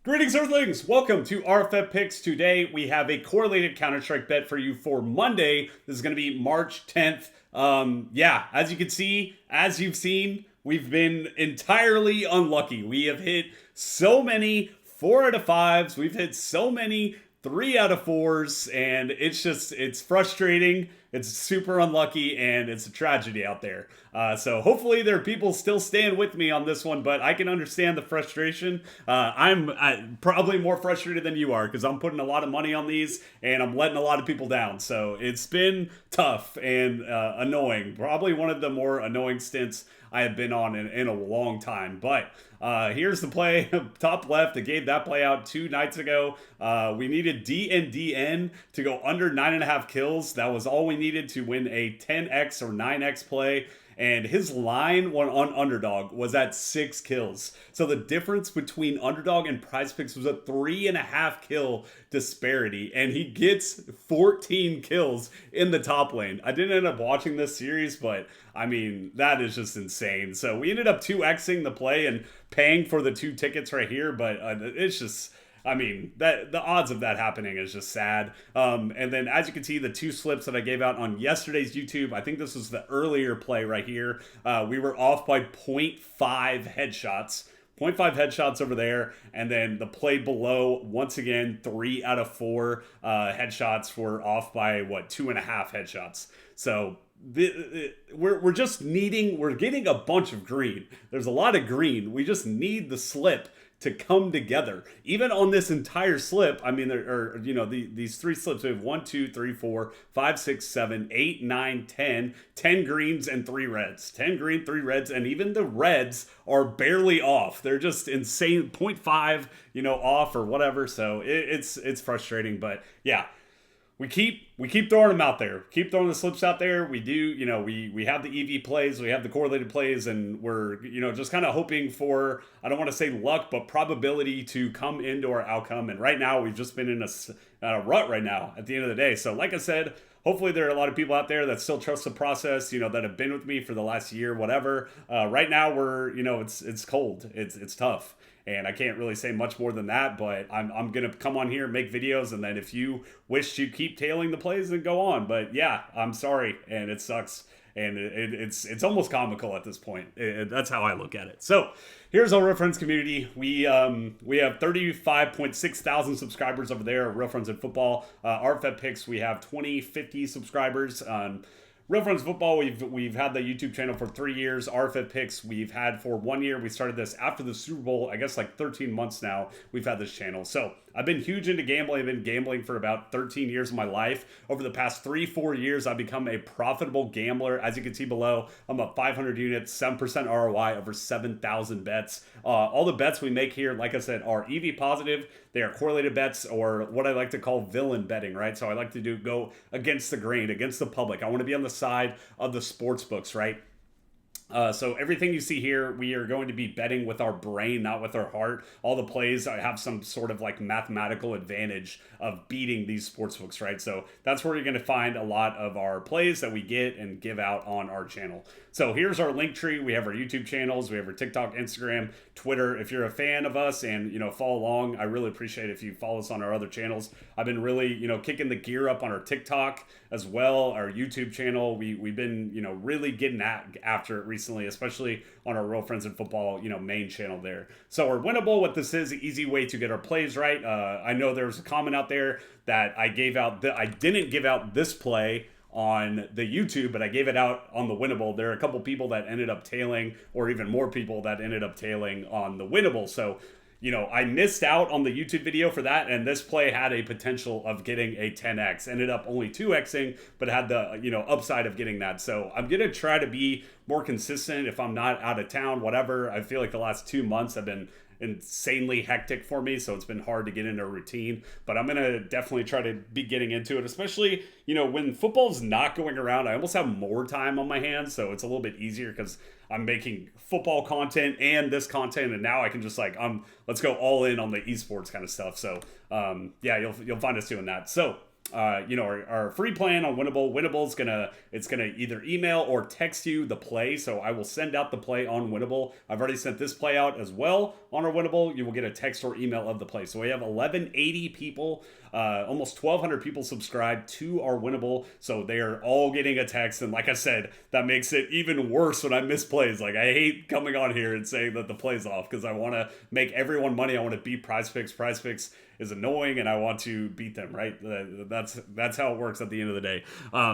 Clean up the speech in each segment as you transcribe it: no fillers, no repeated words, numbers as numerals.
Greetings, Earthlings! Welcome to PrizePicks. Today we have a correlated Counter-Strike bet for you for Monday. This is going to be March 10th. As you can see, as you've seen, we've been entirely unlucky. We have hit so many 4 out of 5s. We've hit so many 3 out of 4s, and it's frustrating. It's super unlucky, and it's a tragedy out there. So hopefully there are people still staying with me on this one, but I can understand the frustration. I'm probably more frustrated than you are because I'm putting a lot of money on these, and I'm letting a lot of people down. So it's been tough and annoying. Probably one of the more annoying stints I have been on in a long time. But here's the play, top left. I gave that play out 2 nights ago. We needed DN to go under 9.5 kills. That was all we needed to win a 10x or 9x play. And his line on underdog was at 6 kills. So the difference between underdog and PrizePicks was a 3.5 kill disparity. And he gets 14 kills in the top lane. I didn't end up watching this series, but I mean, that is just insane. So we ended up 2xing the play and paying for the 2 tickets right here. But it's just... I mean, that the odds of that happening is just sad. And then as you can see, the 2 slips that I gave out on yesterday's YouTube, I think this was the earlier play right here. We were off by 0.5 headshots. 0.5 headshots over there, and then the play below, once again, 3 out of 4 headshots were off by, 2.5 headshots. So we're getting a bunch of green. There's a lot of green. We just need the slip to come together. Even on this entire slip, I mean, there are, these 3 slips. We have 1, 2, 3, 4, 5, 6, 7, 8, 9, 10, 10 greens and 3 reds. 10 green, 3 reds, and even the reds are barely off. They're just insane, 0.5, off or whatever. So it's frustrating, but yeah. We keep throwing them out there. Keep throwing the slips out there. We do, we have the EV plays, we have the correlated plays, and we're, just kind of hoping for, I don't want to say luck, but probability to come into our outcome. And right now, we've just been in a rut right now at the end of the day. So like I said, hopefully there are a lot of people out there that still trust the process, that have been with me for the last year, whatever. Right now, we're, it's cold. It's tough. And I can't really say much more than that, but I'm going to come on here and make videos, and then if you wish to keep tailing the plays, then go on. But yeah, I'm sorry, and it sucks, and it's almost comical at this point. That's how I look at it. So here's our Real Friends community. We have 35.6 thousand subscribers over there, Real Friends in Football. PrizePicks, we have 50 subscribers. Real Friends Football, we've had the YouTube channel for 3 years. PrizePicks, we've had for 1 year. We started this after the Super Bowl, I guess like 13 months now, we've had this channel. So I've been huge into gambling. I've been gambling for about 13 years of my life. Over the past 3-4 years, I've become a profitable gambler. As you can see below, I'm up 500 units, 7% ROI, over 7,000 bets. All the bets we make here, like I said, are EV positive. They are correlated bets, or what I like to call villain betting, right? So I like to go against the grain, against the public. I want to be on the side of the sports books, right? So everything you see here, we are going to be betting with our brain, not with our heart. All the plays have some sort of like mathematical advantage of beating these sports books, right? So that's where you're going to find a lot of our plays that we get and give out on our channel. So here's our link tree. We have our YouTube channels. We have our TikTok, Instagram, Twitter. If you're a fan of us and, follow along, I really appreciate if you follow us on our other channels. I've been really, kicking the gear up on our TikTok as well, our YouTube channel. We've been, really getting after it recently, especially on our Real Friends in Football, main channel there. So we're winnable. What this is, an easy way to get our plays right. I know there was a comment out there that I didn't give out this play on the YouTube, but I gave it out on the winnable. There are a couple people that ended up tailing, or even more people that ended up tailing on the winnable. So, I missed out on the YouTube video for that, and this play had a potential of getting a 10x. Ended up only 2xing, but had the, upside of getting that. So I'm going to try to be more consistent if I'm not out of town, whatever. I feel like the last 2 months have been insanely hectic for me, so it's been hard to get into a routine, but I'm gonna definitely try to be getting into it, especially when football's not going around. I almost have more time on my hands, so it's a little bit easier because I'm making football content and this content, and now I can just let's go all in on the esports kind of stuff. So yeah, you'll find us doing that. So our free plan on Winnable. Winnable's it's gonna either email or text you the play. So I will send out the play on Winnable. I've already sent this play out as well on our Winnable. You will get a text or email of the play. So we have 1180 people, almost 1200 people subscribed to our Winnable. So they are all getting a text. And like I said, that makes it even worse when I miss plays. Like, I hate coming on here and saying that the play's off because I want to make everyone money. I want to beat PrizePicks. PrizePicks is annoying and I want to beat them, right? That's how it works at the end of the day.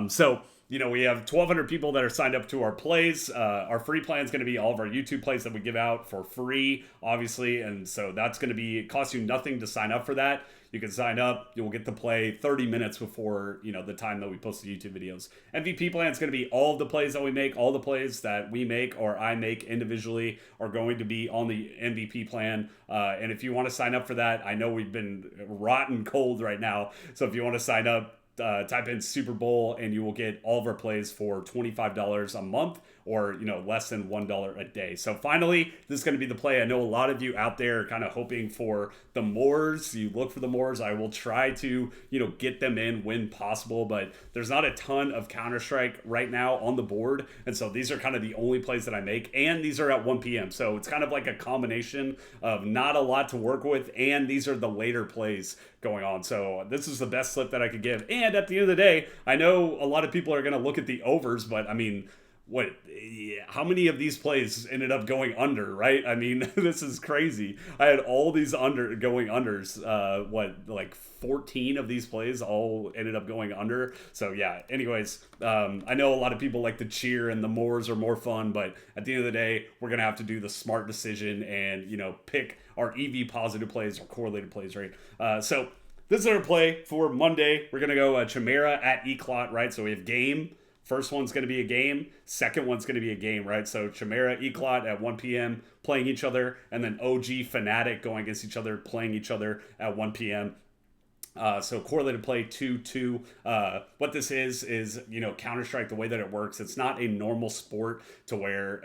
So we have 1,200 people that are signed up to our plays. Our free plan is going to be all of our YouTube plays that we give out for free, obviously. And so that's going to it costs you nothing to sign up for that. You can sign up. You will get to play 30 minutes before, the time that we post the YouTube videos. MVP plan is going to be all of the plays that we make. All the plays that we make or I make individually are going to be on the MVP plan. And if you want to sign up for that, I know we've been rotten cold right now. So if you want to sign up, type in Super Bowl and you will get all of our plays for $25 a month or less than $1 a day. So finally, this is going to be the play. I know a lot of you out there are kind of hoping for the mores. You look for the mores. I will try to get them in when possible, but there's not a ton of Counter-Strike right now on the board, and so these are kind of the only plays that I make, and these are at 1 p.m. So it's kind of like a combination of not a lot to work with, and these are the later plays going on. So this is the best slip that I could give. And at the end of the day, I know a lot of people are going to look at the overs, but I mean, how many of these plays ended up going under, right? I mean, this is crazy. I had all these going unders, like 14 of these plays all ended up going under. So yeah, anyways, I know a lot of people like to cheer and the mores are more fun, but at the end of the day, we're going to have to do the smart decision and, pick our EV positive plays or correlated plays, right? So this is our play for Monday. We're going to go Chimera at Eclot, right? So we have game. First one's going to be a game. Second one's going to be a game, right? So Chimera, Eclot at 1 p.m. playing each other. And then OG, Fnatic going against each other, playing each other at 1 p.m. So correlated play 2-2. What this is Counter-Strike, the way that it works, it's not a normal sport to where,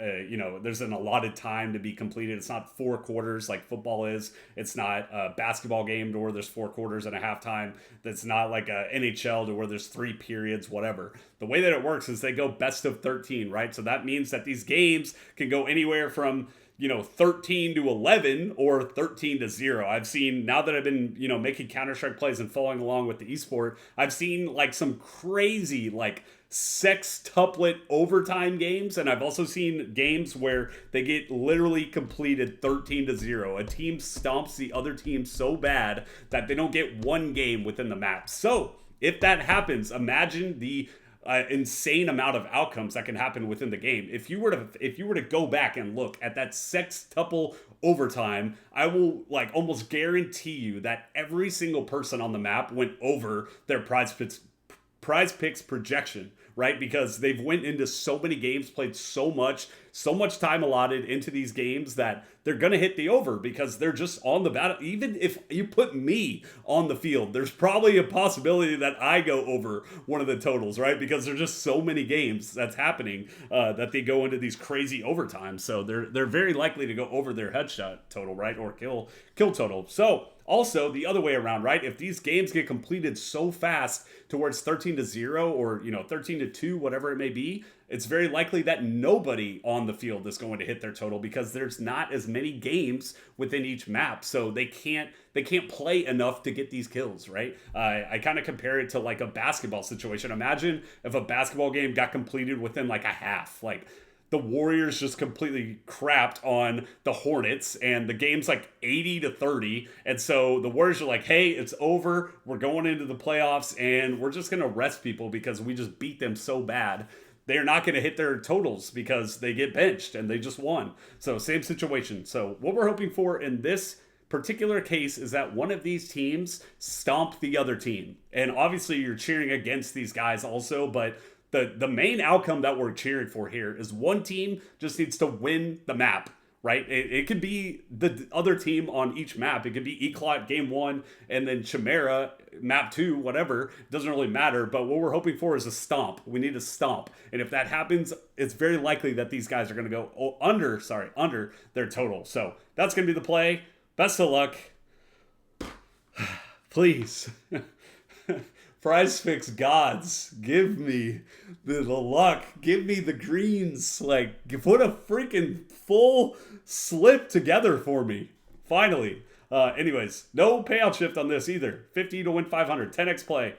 there's an allotted time to be completed. It's not 4 quarters like football is. It's not a basketball game to where there's 4 quarters and a halftime. That's not like a NHL to where there's 3 periods, whatever. The way that it works is they go best of 13, right? So that means that these games can go anywhere from 13 to 11 or 13 to 0. I've seen, now that I've been, making Counter-Strike plays and following along with the esport, I've seen like some crazy, like sextuplet overtime games. And I've also seen games where they get literally completed 13 to 0. A team stomps the other team so bad that they don't get one game within the map. So if that happens, imagine the insane amount of outcomes that can happen within the game. If you were to go back and look at that sextuple overtime, I will almost guarantee you that every single person on the map went over their PrizePicks projection, right? Because they've went into so many games, played so much time allotted into these games that they're going to hit the over because they're just on the battle. Even if you put me on the field, there's probably a possibility that I go over one of the totals, right? Because there's just so many games that's happening that they go into these crazy overtimes. So they're very likely to go over their headshot total, right? Or kill total. So also the other way around, right? If these games get completed so fast towards 13 to 0 or 13 to 2, whatever it may be, it's very likely that nobody on the field is going to hit their total because there's not as many games within each map. So they can't play enough to get these kills, right? I kind of compare it to like a basketball situation. Imagine if a basketball game got completed within like a half, like the Warriors just completely crapped on the Hornets and the game's like 80 to 30. And so the Warriors are like, hey, it's over. We're going into the playoffs and we're just going to rest people because we just beat them so bad. They're not going to hit their totals because they get benched and they just won. So same situation. So what we're hoping for in this particular case is that one of these teams stomp the other team. And obviously you're cheering against these guys also, but the main outcome that we're cheering for here is one team just needs to win the map, right? It could be the other team on each map. It could be Eclot game 1 and then Chimera map 2, whatever. It doesn't really matter. But what we're hoping for is a stomp. We need a stomp. And if that happens, it's very likely that these guys are going to go under their total. So that's going to be the play. Best of luck. Please. PrizePicks gods, give me the luck. Give me the greens. Like, put a freaking full slip together for me. Finally. Anyways, no payout shift on this either. 50 to win 500. 10x play.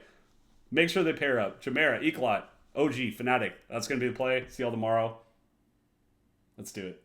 Make sure they pair up. Chimera, Ecolot, OG, Fnatic. That's going to be the play. See y'all tomorrow. Let's do it.